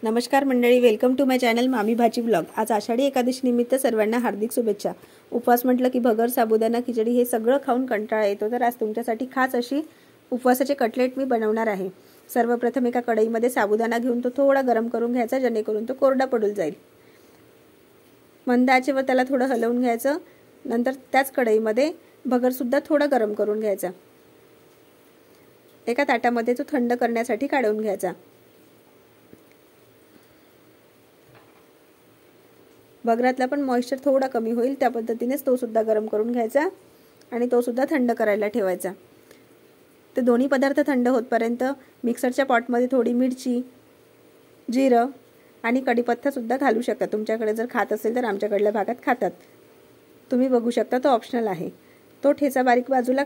नमस्कार मंडळी, welcome to my channel मामी भाजी ब्लॉग। आज आषाढी एकादशी निमित्त सर्वांना हार्दिक शुभेच्छा। उपवास म्हटलं की भगर, साबुदाणा, खिचडी हे सगळं खाऊन कंटाळा येतो, तर आज तुमच्यासाठी खास अशी उपवासाचे कटलेट मी बनवणार आहे। सर्वप्रथम एका कढईमध्ये साबुदाणा घेऊन तो थोडा गरम करून घ्यायचा, जेणेकरून तो कोरडा पडून जाईल। मंद आचेवर त्याला थोडं हलवून घ्यायचं। नंतर त्याच कढईमध्ये भगर सुद्धा थोडा गरम करून घ्यायचा। एका ताटामध्ये तो थंड करण्यासाठी काढून घ्यायचा। भगरातला पण मॉइश्चर थोडा कमी होईल त्या पद्धतीनेच तो सुद्धा गरम करून घ्यायचा आणि तो सुद्धा थंड करायला ठेवायचा। ते दोन्ही पदार्थ थंड होतपर्यंत मिक्सरच्या पॉटमध्ये थोडी मिरची, जिरं आणि कढीपत्ता सुद्धा घालू शकता। तुमच्याकडे जर खात असेल तर, आमच्याकडल्या भागात खातात, तुम्ही बघू शकता, तो ऑप्शनल आहे। तो ठेचा बारीक बाजूला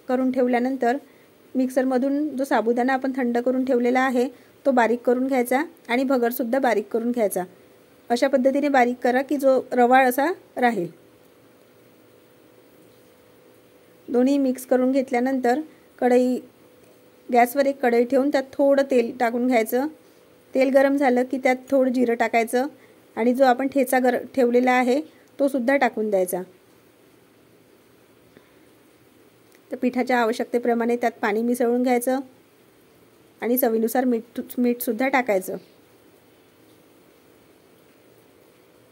करून ठेवल्यानंतर मिक्सरमधून जो साबुदाणा आपण थंड करून ठेवलेला आहे तो बारीक करून घ्यायचा आणि भगर सुद्धा बारीक करून घ्यायचा। अशा पद्धतीने बारीक करा की जो रवाळ असा राहील। दोन्ही मिक्स करून घेतल्यानंतर गॅसवर एक कढई ठेवून त्यात थोडं तेल टाकून घ्यायचं। तेल गरम झालं की त्यात थोडं जिरं टाकायचं आणि जो आपण ठेचा ठेवलेला आहे तो सुद्धा टाकून द्यायचा। तर पिठाच्या आवश्यकतेप्रमाणे त्यात पाणी मिसळून घ्यायचं आणि चवीनुसार मीठ सुद्धा टाकायचं।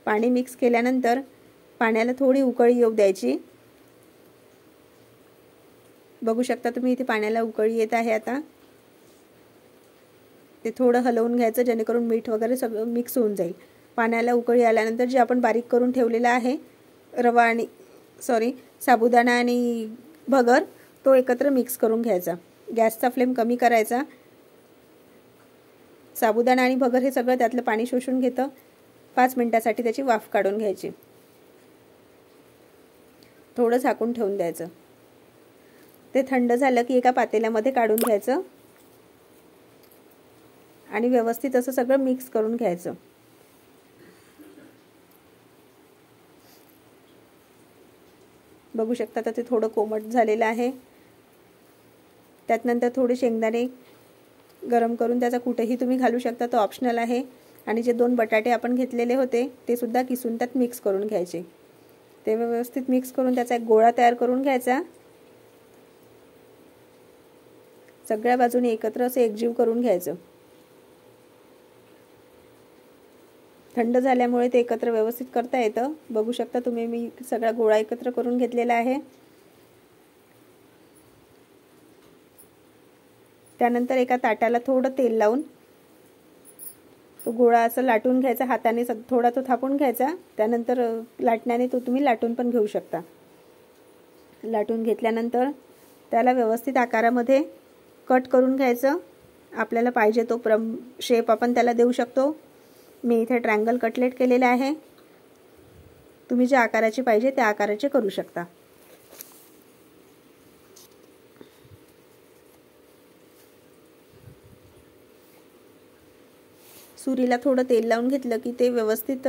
पाणी मिक्स केल्यानंतर पाण्याला थोडी उकळी येऊ द्यायची। बघू शकता तुम्ही, इथे पाण्याला उकळी येत आहे। आता ते थोडं हलवून घ्यायचं, जेणेकरून मीठ वगैरे सगळं मिक्स होऊन जाईल। पाण्याला उकळी आल्यानंतर जे आपण बारीक करून ठेवलेला आहे साबुदाणा आणि भगर, तो एकत्र मिक्स करून घ्यायचा। गॅसचा फ्लेम कमी करायचा। साबुदाणा आणि भगर हे सगळं त्यातलं पाणी शोषून घेतं। 5 मिनिटांसाठी त्याची वाफ काढून घ्यायची। थोडं झाकून ठेवून द्यायचं। ते थंड झालं की एका पातेल्यामध्ये काढून घ्यायचं आणि व्यवस्थित असं सगळं मिक्स करून घ्यायचं। बघू शकता आता ते थोडं कोमट झालेलं आहे। त्यात नंतर थोडे शेंगदाणे गरम करून त्याचा कुटही तुम्ही घालू शकता, तो ऑप्शनल आहे। आणि जे 2 बटाटे आपण घेतलेले होते ते सुद्धा किसून त्यात मिक्स करून घ्यायचे। ते व्यवस्थित मिक्स करून त्याचा एक गोळा तयार करून घ्यायचा। सगळ्या बाजूने एकत्र असे एकजीव करून घ्यायचं। थंड झाल्यामुळे ते एकत्र व्यवस्थित करता येतं। बघू शकता तुम्ही, मी सगळा गोळा एकत्र करून घेतलेला आहे। त्यानंतर एका ताटाला थोडं तेल लावून तो गोळा असं लाटून घ्यायचा हाताने, थोडा तो थापून घ्यायचा। त्यानंतर लाटण्याने तो तुम्ही लाटून पण घेऊ शकता। लाटून घेतल्यानंतर त्याला व्यवस्थित आकारामध्ये कट करून घ्यायचं। आपल्याला पाहिजे तो शेप आपण त्याला देऊ शकतो। मी इथे ट्रायंगल कटलेट केलेले आहे। तुम्ही ज्या आकाराचे पाहिजे त्या आकाराचे करू शकता। सुरीला थोडं तेल लावून घेतलं की ते व्यवस्थित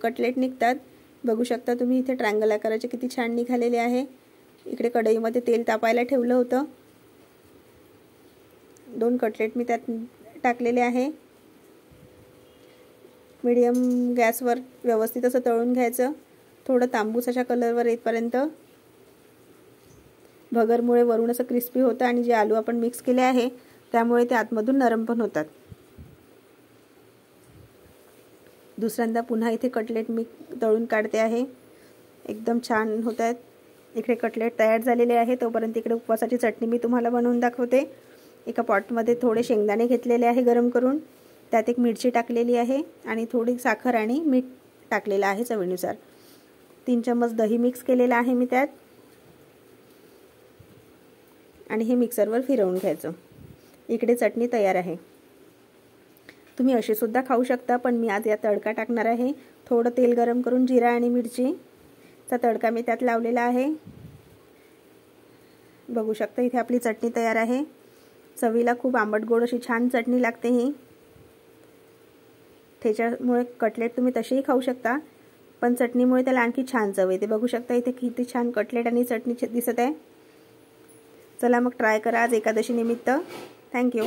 कटलेट निघतात। बघू शकता तुम्ही, इथे ट्रायंगल आकाराचे किती छान निघालेले आहे। इकडे कढईमध्ये तेल तापायला ठेवलं होतं। 2 कटलेट मी त्यात टाकलेले आहे। मीडियम गॅसवर व्यवस्थित असं तळून घ्यायचं, थोडं तांबूस अशा कलरवर येईपर्यंत। भगरमुळे वरून असं क्रिस्पी होतं आणि जे आलू आपण मिक्स केले आहे त्यामुळे ते आतमधून नरम पण होतात। दुसऱ्यांदा पुन्हा इथे कटलेट मी तळून काढते आहे। एकदम छान होत आहेत। इकडे कटलेट तयार झालेले आहे। तोपर्यंत इकडे उपवासाची चटणी मी तुम्हाला बनवून दाखवते। एका पॉटमध्ये थोडे शेंगदाणे घेतलेले आहे गरम करून, त्यात एक मिरची टाकलेली आहे आणि थोडी साखर आणि मीठ टाकलेलं आहे चवीनुसार। 3 चम्मच दही मिक्स केलेलं आहे मी त्यात आणि हे मिक्सरवर फिरवून घ्यायचं। इकडे चटणी तयार आहे। तुम्ही अशी सुद्धा खाऊ शकता, पण मी आज यात तडका टाकणार आहे। थोडं तेल गरम करून जिरा आणि मिरचीचा तडका मी त्यात लावलेला आहे। बघू शकता इथे आपली चटणी तयार आहे। चवीला खूप आंबट गोड अशी छान चटणी लागते ही। ठेच्यामुळे कटलेट तुम्ही तसेही खाऊ शकता, पण चटणीमुळे त्याला आणखी छान चव येते। बघू शकता इथे किती छान कटलेट आणि चटणी दिसत आहे। चला मग ट्राय करा आज एकादशी निमित्त। थँक्यू।